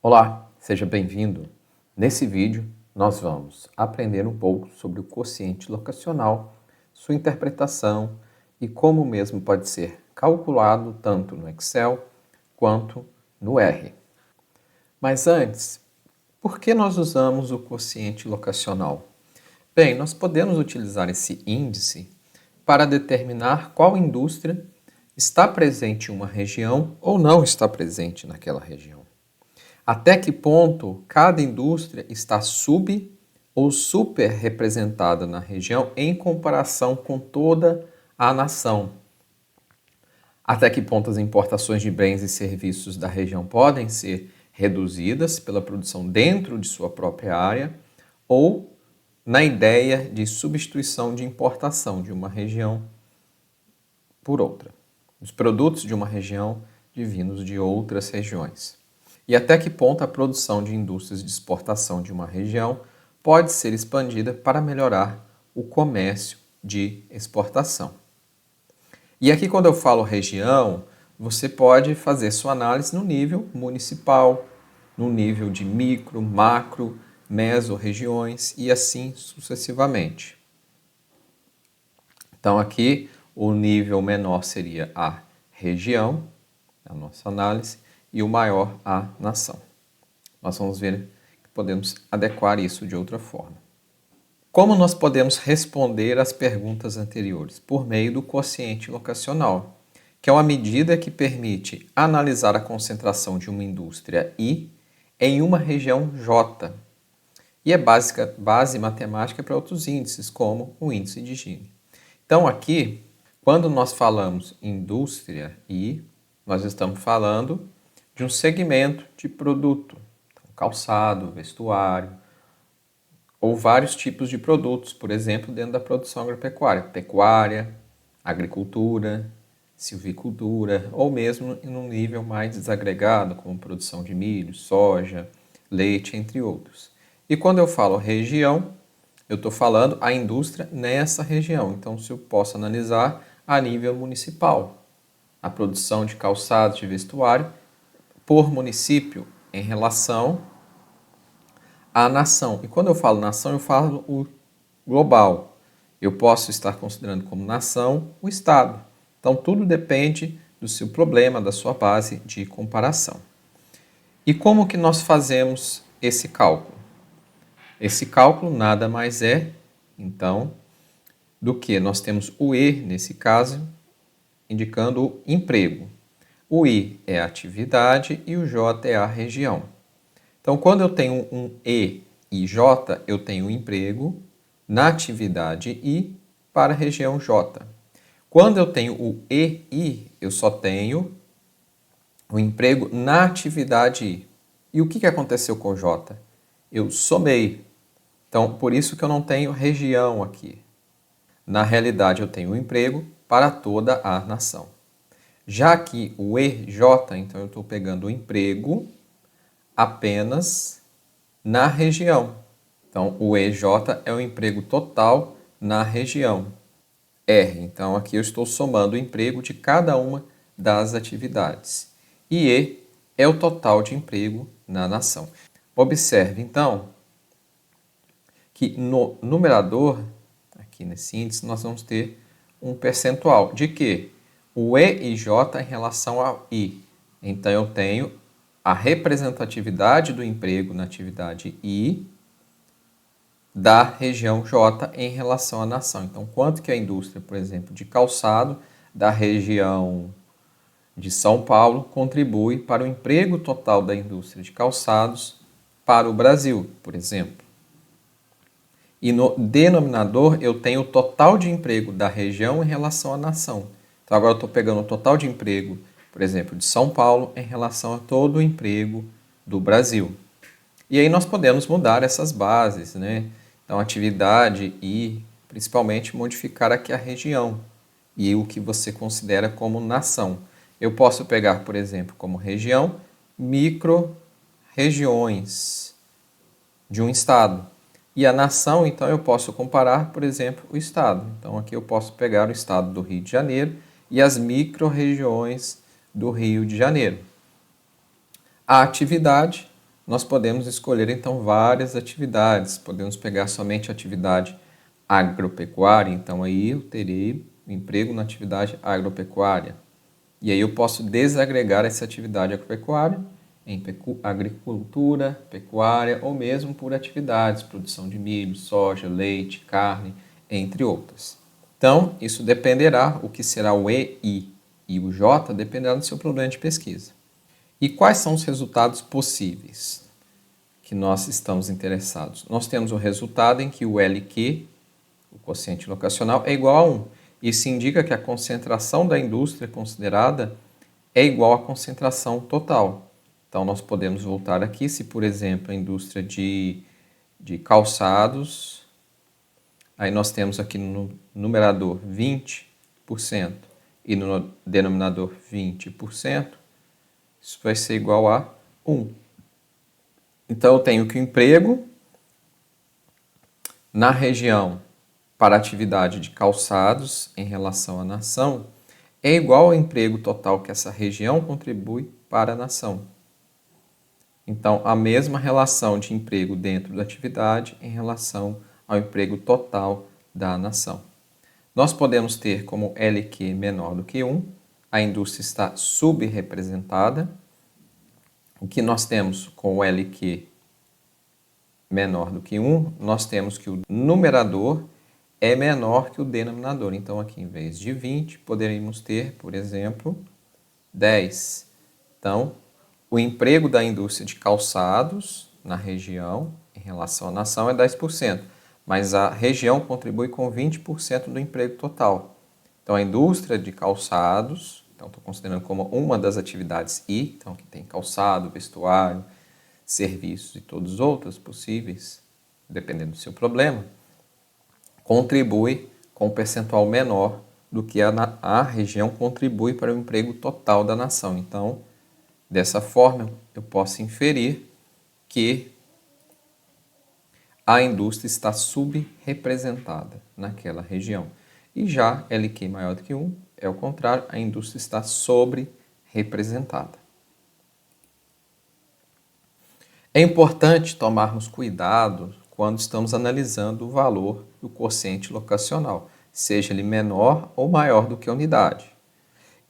Olá, seja bem-vindo. Nesse vídeo, nós vamos aprender um pouco sobre o quociente locacional, sua interpretação e como o mesmo pode ser calculado tanto no Excel quanto no R. Mas antes, por que nós usamos o quociente locacional? Bem, nós podemos utilizar esse índice para determinar qual indústria está presente em uma região ou não está presente naquela região. Até que ponto cada indústria está sub ou super representada na região em comparação com toda a nação. Até que ponto as importações de bens e serviços da região podem ser reduzidas pela produção dentro de sua própria área ou na ideia de substituição de importação de uma região por outra. Os produtos de uma região divindos de outras regiões. E até que ponto a produção de indústrias de exportação de uma região pode ser expandida para melhorar o comércio de exportação. E aqui, quando eu falo região, você pode fazer sua análise no nível municipal, no nível de micro, macro, mesorregiões e assim sucessivamente. Então, aqui o nível menor seria a região, a nossa análise, e o maior a nação. Nós vamos ver que podemos adequar isso de outra forma. Como nós podemos responder às perguntas anteriores? Por meio do quociente locacional, que é uma medida que permite analisar a concentração de uma indústria I em uma região J. E é base matemática para outros índices, como o índice de Gini. Então, aqui, quando nós falamos indústria I, nós estamos falando de um segmento de produto, então, calçado, vestuário, ou vários tipos de produtos, por exemplo, dentro da produção agropecuária, pecuária, agricultura, silvicultura, ou mesmo em um nível mais desagregado, como produção de milho, soja, leite, entre outros. E quando eu falo região, eu estou falando a indústria nessa região. Então, se eu posso analisar a nível municipal, a produção de calçados, de vestuário, por município em relação à nação. E quando eu falo nação, eu falo o global. Eu posso estar considerando como nação o Estado. Então, tudo depende do seu problema, da sua base de comparação. E como que nós fazemos esse cálculo? Esse cálculo nada mais é, então, do que nós temos o E, nesse caso, indicando o emprego. O I é a atividade e o J é a região. Então, quando eu tenho um E e J, eu tenho o emprego na atividade I para a região J. Quando eu tenho o EI, eu só tenho o emprego na atividade I. E o que aconteceu com o J? Eu somei. Então, por isso que eu não tenho região aqui. Na realidade, eu tenho o emprego para toda a nação. Já que o EJ, então eu estou pegando o emprego apenas na região. Então, o EJ é o emprego total na região. R, então aqui eu estou somando o emprego de cada uma das atividades. E E é o total de emprego na nação. Observe, então, que no numerador, aqui nesse índice, nós vamos ter um percentual de quê? O E e J em relação ao I. Então, eu tenho a representatividade do emprego na atividade I da região J em relação à nação. Então, quanto que a indústria, por exemplo, de calçado da região de São Paulo contribui para o emprego total da indústria de calçados para o Brasil, por exemplo. E no denominador eu tenho o total de emprego da região em relação à nação. Então agora eu estou pegando o total de emprego, por exemplo, de São Paulo em relação a todo o emprego do Brasil. E aí nós podemos mudar essas bases, né? Então atividade e principalmente modificar aqui a região e o que você considera como nação. Eu posso pegar, por exemplo, como região, micro-regiões de um estado. E a nação, então, eu posso comparar, por exemplo, o estado. Então, aqui eu posso pegar o estado do Rio de Janeiro e as micro-regiões do Rio de Janeiro. A atividade, nós podemos escolher então várias atividades. Podemos pegar somente a atividade agropecuária, então aí eu terei emprego na atividade agropecuária. E aí eu posso desagregar essa atividade agropecuária em agricultura, pecuária ou mesmo por atividades, produção de milho, soja, leite, carne, entre outras. Então, isso dependerá, o que será o EI e o J dependerá do seu problema de pesquisa. E quais são os resultados possíveis que nós estamos interessados? Nós temos o resultado em que o LQ, o quociente locacional, é igual a 1. Isso indica que a concentração da indústria considerada é igual à concentração total. Então, nós podemos voltar aqui, se por exemplo a indústria de calçados, aí nós temos aqui no numerador 20% e no denominador 20%, isso vai ser igual a 1. Então, eu tenho que o emprego na região para a atividade de calçados em relação à nação é igual ao emprego total que essa região contribui para a nação. Então, a mesma relação de emprego dentro da atividade em relação ao emprego total da nação. Nós podemos ter como LQ menor do que 1, a indústria está subrepresentada. O que nós temos com o LQ menor do que 1, nós temos que o numerador é menor que o denominador. Então, aqui em vez de 20, poderíamos ter, por exemplo, 10. Então, o emprego da indústria de calçados na região, em relação à nação, é 10%, mas a região contribui com 20% do emprego total. Então, a indústria de calçados, então estou considerando como uma das atividades I, então que tem calçado, vestuário, serviços e todos os outros possíveis, dependendo do seu problema, contribui com um percentual menor do que a região contribui para o emprego total da nação. Então, dessa forma, eu posso inferir que a indústria está subrepresentada naquela região. E já LQ maior do que 1, é o contrário, a indústria está sobre-representada. É importante tomarmos cuidado quando estamos analisando o valor do quociente locacional, seja ele menor ou maior do que a unidade,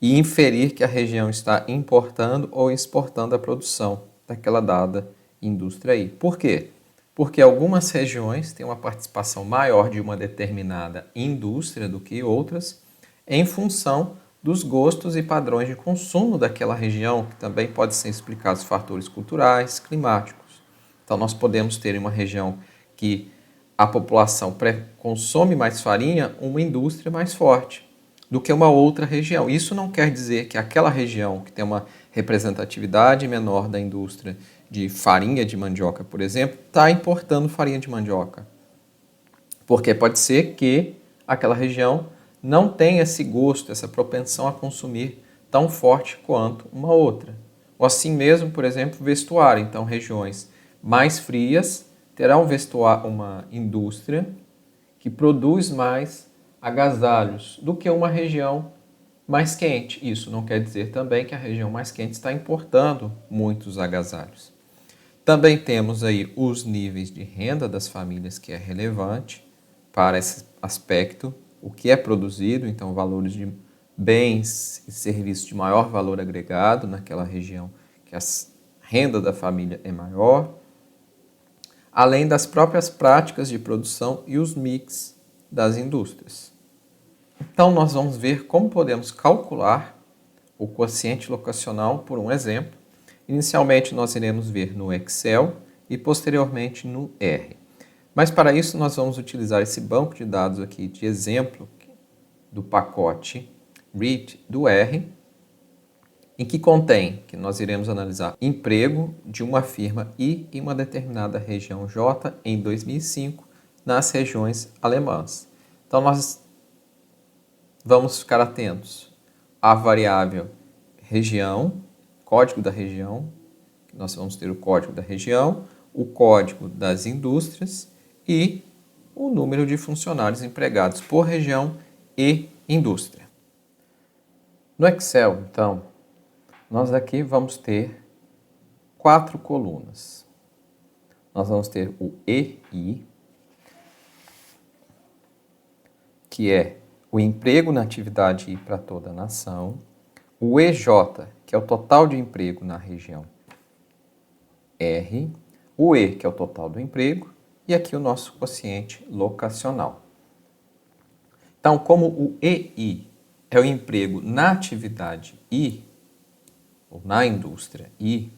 e inferir que a região está importando ou exportando a produção daquela dada indústria aí. Por quê? Porque algumas regiões têm uma participação maior de uma determinada indústria do que outras, em função dos gostos e padrões de consumo daquela região, que também podem ser explicados fatores culturais, climáticos. Então, nós podemos ter em uma região que a população consome mais farinha, uma indústria mais forte do que uma outra região. Isso não quer dizer que aquela região que tem uma representatividade menor da indústria de farinha de mandioca, por exemplo, está importando farinha de mandioca. Porque pode ser que aquela região não tenha esse gosto, essa propensão a consumir tão forte quanto uma outra. Ou assim mesmo, por exemplo, vestuário. Então, regiões mais frias terão uma indústria que produz mais agasalhos do que uma região mais quente. Isso não quer dizer também que a região mais quente está importando muitos agasalhos. Também temos aí os níveis de renda das famílias, que é relevante para esse aspecto, o que é produzido, então valores de bens e serviços de maior valor agregado naquela região que a renda da família é maior, além das próprias práticas de produção e os mix das indústrias. Então, nós vamos ver como podemos calcular o quociente locacional por um exemplo. Inicialmente, nós iremos ver no Excel e posteriormente no R. Mas para isso, nós vamos utilizar esse banco de dados aqui de exemplo do pacote READ do R, em que contém que nós iremos analisar emprego de uma firma I em uma determinada região J em 2005 nas regiões alemãs. Então, nós vamos ficar atentos à variável região, código da região, nós vamos ter o código da região, o código das indústrias e o número de funcionários empregados por região e indústria. No Excel, então, nós aqui vamos ter 4 colunas. Nós vamos ter o EI, que é o emprego na atividade I para toda a nação, o EJ, que é o total de emprego na região R, o E, que é o total do emprego, e aqui o nosso quociente locacional. Então, como o EI é o emprego na atividade I, ou na indústria I,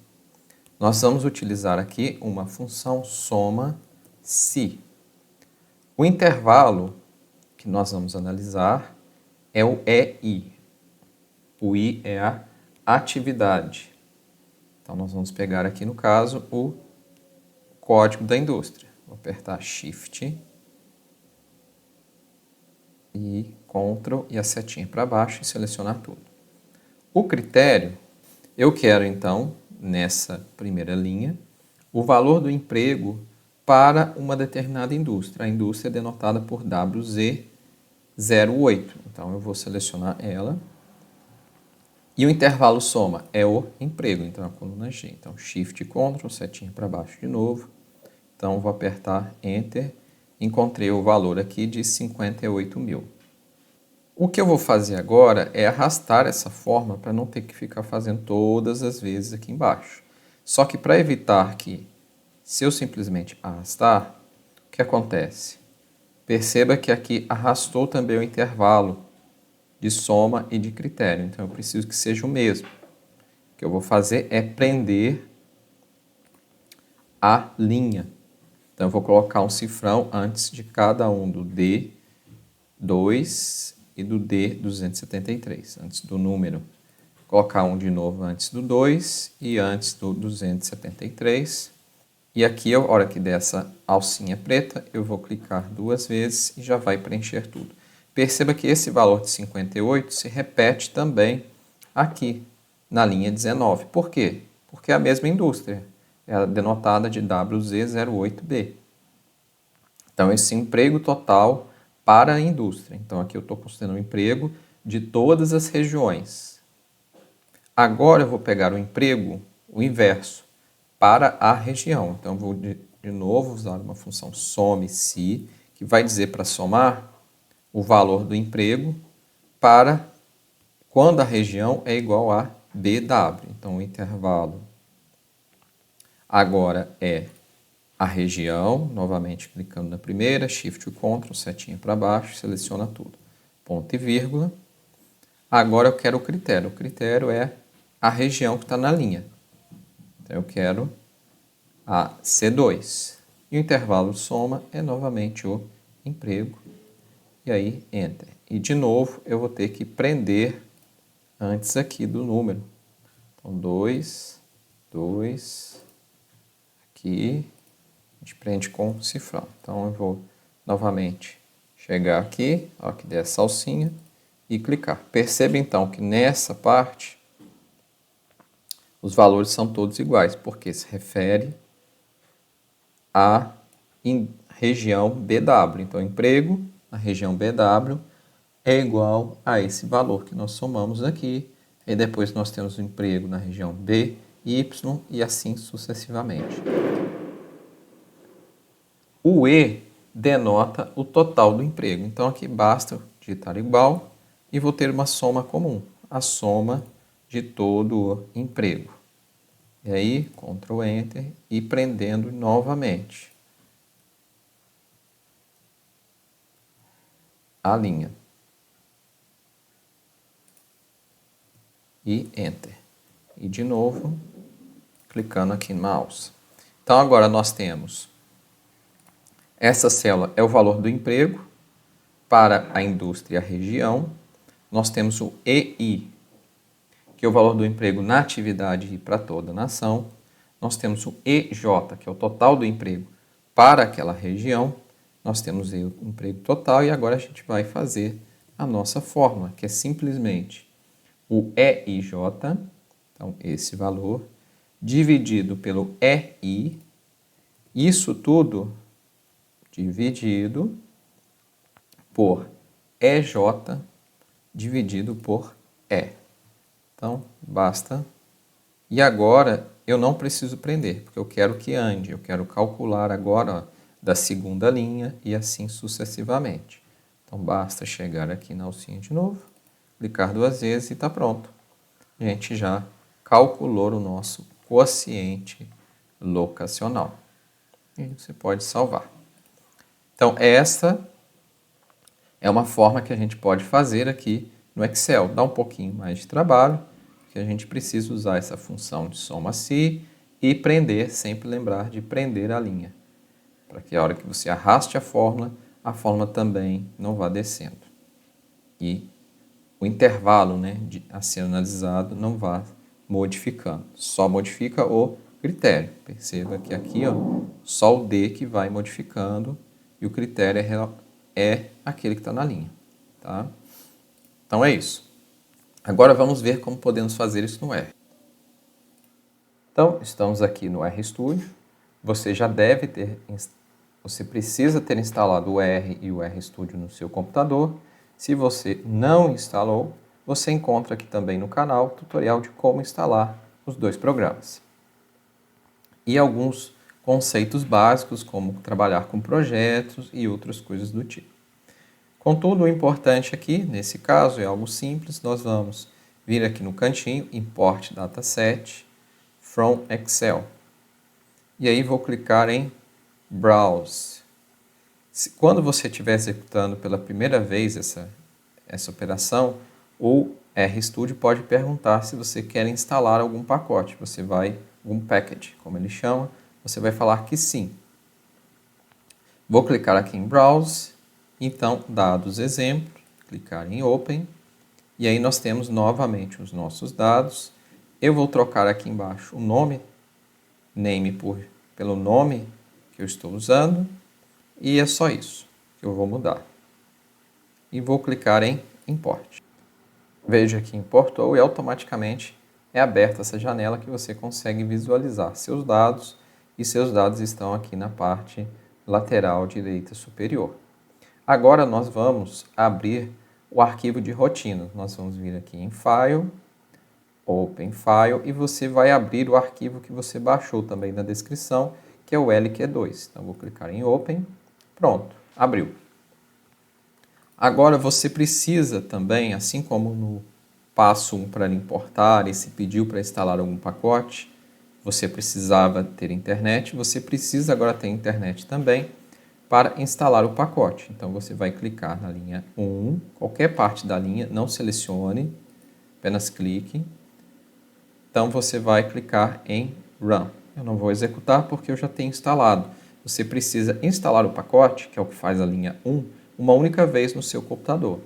nós vamos utilizar aqui uma função soma-se. O intervalo que nós vamos analisar é o EI. O I é a atividade. Então, nós vamos pegar aqui, no caso, o código da indústria. Vou apertar Shift e Ctrl e a setinha para baixo e selecionar tudo. O critério, eu quero, então, nessa primeira linha, o valor do emprego para uma determinada indústria. A indústria é denotada por WZ08. Então, eu vou selecionar ela. E o intervalo soma é o emprego, então é a coluna G. Então, Shift e Ctrl, setinha para baixo de novo. Então, vou apertar Enter. Encontrei o valor aqui de 58 mil. O que eu vou fazer agora é arrastar essa forma para não ter que ficar fazendo todas as vezes aqui embaixo. Só que para evitar que, se eu simplesmente arrastar, o que acontece? Perceba que aqui arrastou também o intervalo de soma e de critério. Então, eu preciso que seja o mesmo. O que eu vou fazer é prender a linha. Então, eu vou colocar um cifrão antes de cada um do D2 e do D273, antes do número. Vou colocar um de novo antes do 2 e antes do 273. E aqui, a hora que der essa alcinha preta, eu vou clicar 2 vezes e já vai preencher tudo. Perceba que esse valor de 58 se repete também aqui na linha 19. Por quê? Porque é a mesma indústria. É denotada de WZ08B. Então, esse emprego total para a indústria. Então, aqui eu estou considerando o emprego de todas as regiões. Agora, eu vou pegar o emprego, o inverso, para a região. Então, eu vou de novo usar uma função some-se, que vai dizer para somar o valor do emprego para quando a região é igual a BW. Então, o intervalo agora é a região, novamente clicando na primeira, Shift e Ctrl, setinha para baixo, seleciona tudo. Ponto e vírgula. Agora eu quero o critério. O critério é a região que está na linha. Então, eu quero a C2. E o intervalo soma é novamente o emprego. E aí, Enter. E, de novo, eu vou ter que prender antes aqui do número. Então, 2, aqui, a gente prende com cifrão. Então, eu vou novamente chegar aqui, ó, que der essa alcinha, e clicar. Perceba, então, que nessa parte, os valores são todos iguais, porque se refere à região BW. Então, emprego na região BW é igual a esse valor que nós somamos aqui. E depois nós temos o emprego na região B, Y e assim sucessivamente. O E denota o total do emprego. Então, aqui basta digitar igual e vou ter uma soma comum. A soma de todo o emprego. E aí, Ctrl Enter e prendendo novamente a linha. E Enter. E de novo, clicando aqui no mouse. Então, agora nós temos essa célula é o valor do emprego para a indústria e a região. Nós temos o EI, que é o valor do emprego na atividade e para toda a nação. Nós temos o EJ, que é o total do emprego para aquela região. Nós temos aí o emprego total e agora a gente vai fazer a nossa fórmula, que é simplesmente o EIJ, então esse valor, dividido pelo EI, isso tudo dividido por EJ dividido por E. Então, basta. E agora eu não preciso prender, porque eu quero que ande, eu quero calcular agora, ó, da segunda linha e assim sucessivamente. Então, basta chegar aqui na alcinha de novo, clicar 2 vezes e está pronto. A gente já calculou o nosso quociente locacional. E você pode salvar. Então, esta é uma forma que a gente pode fazer aqui no Excel. Dá um pouquinho mais de trabalho, porque a gente precisa usar essa função de soma-se e prender, sempre lembrar de prender a linha, para que a hora que você arraste a fórmula também não vá descendo. E o intervalo, né, a ser analisado não vá modificando, só modifica o critério. Perceba que aqui, ó, só o D que vai modificando e o critério é aquele que está na linha. Tá? Então é isso. Agora vamos ver como podemos fazer isso no R. Então, estamos aqui no RStudio. Você já deve ter, você precisa ter instalado o R e o RStudio no seu computador. Se você não instalou, você encontra aqui também no canal tutorial de como instalar os dois programas. E alguns conceitos básicos, como trabalhar com projetos e outras coisas do tipo. Contudo, o importante aqui, nesse caso, é algo simples. Nós vamos vir aqui no cantinho, Import Dataset from Excel. E aí vou clicar em Browse. Quando você estiver executando pela primeira vez essa operação, o RStudio pode perguntar se você quer instalar algum pacote. Você vai, algum package, como ele chama, você vai falar que sim. Vou clicar aqui em Browse, então, dados exemplo, clicar em Open, e aí nós temos novamente os nossos dados. Eu vou trocar aqui embaixo o nome, name pelo nome que eu estou usando, e é só isso que eu vou mudar. E vou clicar em Import. Veja que importou e automaticamente é aberta essa janela que você consegue visualizar seus dados, e seus dados estão aqui na parte lateral direita superior. Agora nós vamos abrir o arquivo de rotina. Nós vamos vir aqui em File, Open File, e você vai abrir o arquivo que você baixou também na descrição, que é o LQ2. Então vou clicar em Open, pronto, abriu. Agora você precisa também, assim como no passo 1 para importar e se pediu para instalar algum pacote, você precisava ter internet, você precisa agora ter internet também para instalar o pacote. Então você vai clicar na linha 1, qualquer parte da linha, não selecione, apenas clique. Então você vai clicar em Run. Eu não vou executar porque eu já tenho instalado. Você precisa instalar o pacote, que é o que faz a linha 1, uma única vez no seu computador.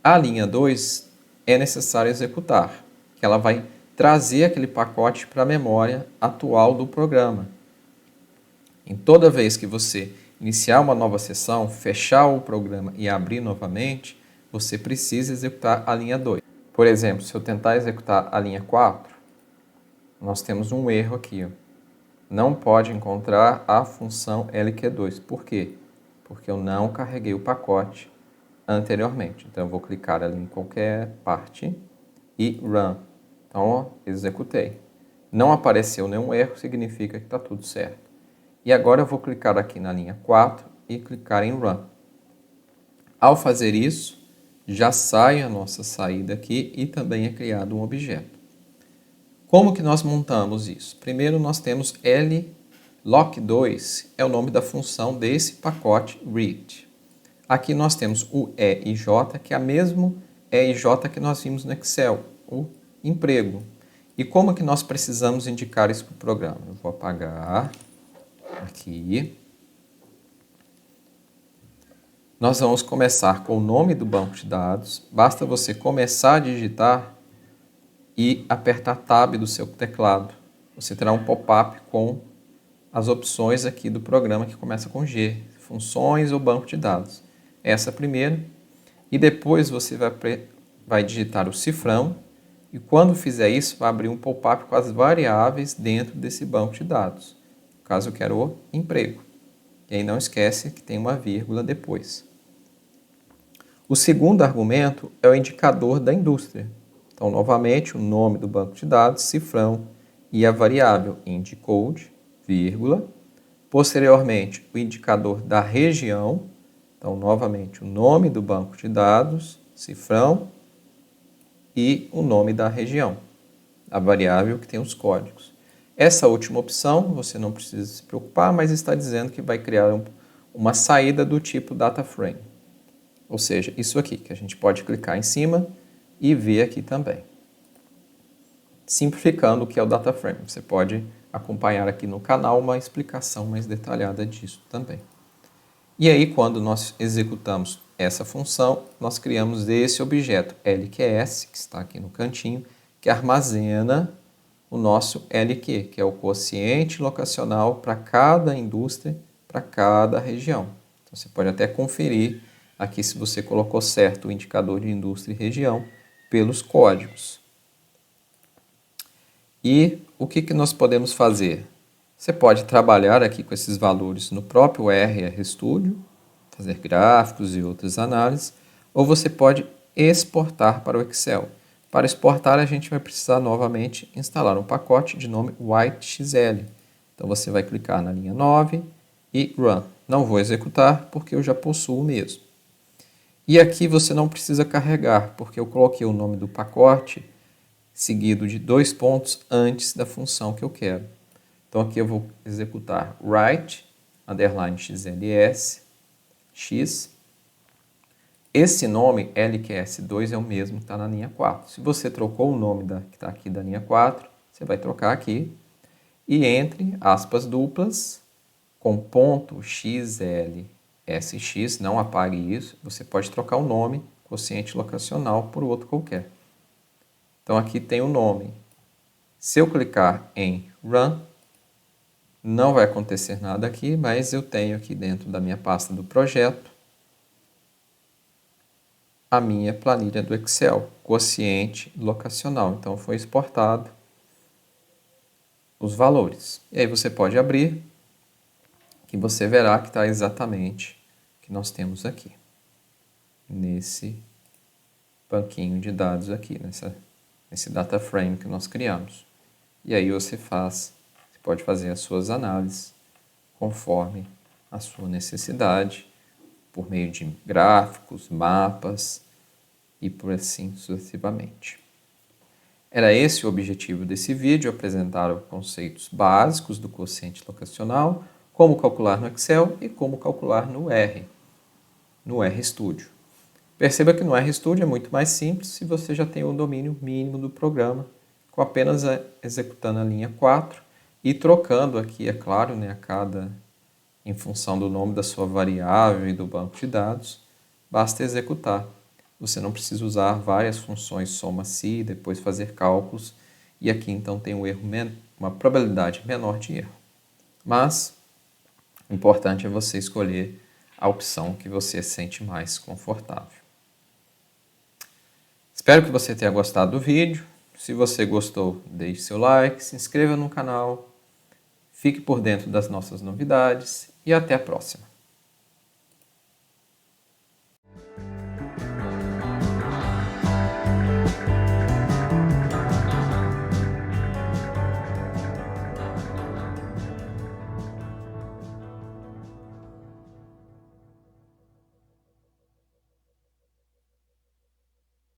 A linha 2 é necessário executar, que ela vai trazer aquele pacote para a memória atual do programa. Em toda vez que você iniciar uma nova sessão, fechar o programa e abrir novamente, você precisa executar a linha 2. Por exemplo, se eu tentar executar a linha 4, nós temos um erro aqui. Ó. Não pode encontrar a função LQ2. Por quê? Porque eu não carreguei o pacote anteriormente. Então, eu vou clicar ali em qualquer parte e Run. Então, ó, executei. Não apareceu nenhum erro, significa que está tudo certo. E agora eu vou clicar aqui na linha 4 e clicar em Run. Ao fazer isso, já sai a nossa saída aqui e também é criado um objeto. Como que nós montamos isso? Primeiro nós temos lock2, é o nome da função desse pacote read. Aqui nós temos o EIJ, que é o mesmo EIJ que nós vimos no Excel, o emprego. E como que nós precisamos indicar isso para o programa? Eu vou apagar aqui. Nós vamos começar com o nome do banco de dados. Basta você começar a digitar e apertar Tab do seu teclado. Você terá um pop-up com as opções aqui do programa que começa com G, funções ou banco de dados. Essa primeira. E depois você vai digitar o cifrão. E quando fizer isso, vai abrir um pop-up com as variáveis dentro desse banco de dados. No caso, eu quero o emprego. E aí não esquece que tem uma vírgula depois. O segundo argumento é o indicador da indústria. Então, novamente, o nome do banco de dados, cifrão e a variável IndCode, vírgula, posteriormente o indicador da região, então novamente o nome do banco de dados, cifrão, e o nome da região, a variável que tem os códigos. Essa última opção você não precisa se preocupar, mas está dizendo que vai criar uma saída do tipo DataFrame. Ou seja, isso aqui, que a gente pode clicar em cima e ver aqui também. Simplificando o que é o DataFrame. Você pode acompanhar aqui no canal uma explicação mais detalhada disso também. E aí, quando nós executamos essa função, nós criamos esse objeto LQS, que está aqui no cantinho, que armazena o nosso LQ, que é o quociente locacional para cada indústria, para cada região. Então, você pode até conferir aqui se você colocou certo o indicador de indústria e região pelos códigos. E o que nós podemos fazer? Você pode trabalhar aqui com esses valores no próprio RStudio, fazer gráficos e outras análises, ou você pode exportar para o Excel. Para exportar, a gente vai precisar novamente instalar um pacote de nome WhiteXL. Então você vai clicar na linha 9 e Run. Não vou executar porque eu já possuo mesmo. E aqui você não precisa carregar, porque eu coloquei o nome do pacote seguido de 2 pontos antes da função que eu quero. Então aqui eu vou executar write, underline xls, x. Esse nome LQS2 é o mesmo que está na linha 4. Se você trocou o nome que está aqui da linha 4, você vai trocar aqui e entre aspas duplas com ponto XLSX, não apague isso, você pode trocar o nome quociente locacional por outro qualquer. Então aqui tem o nome. Se eu clicar em Run, não vai acontecer nada aqui, mas eu tenho aqui dentro da minha pasta do projeto a minha planilha do Excel, quociente locacional. Então foi exportado os valores. E aí você pode abrir, que você verá que está exatamente o que nós temos aqui, nesse banquinho de dados aqui, nesse data frame que nós criamos. E aí você pode fazer as suas análises conforme a sua necessidade, por meio de gráficos, mapas e por assim sucessivamente. Era esse o objetivo desse vídeo, apresentar os conceitos básicos do quociente locacional, como calcular no Excel e como calcular no RStudio. Perceba que no RStudio é muito mais simples se você já tem o domínio mínimo do programa, com apenas executando a linha 4 e trocando aqui, é claro, em função do nome da sua variável e do banco de dados, basta executar. Você não precisa usar várias funções soma-se, depois fazer cálculos, e aqui então tem uma probabilidade menor de erro. Mas o importante é você escolher a opção que você se sente mais confortável. Espero que você tenha gostado do vídeo. Se você gostou, deixe seu like, se inscreva no canal, fique por dentro das nossas novidades e até a próxima.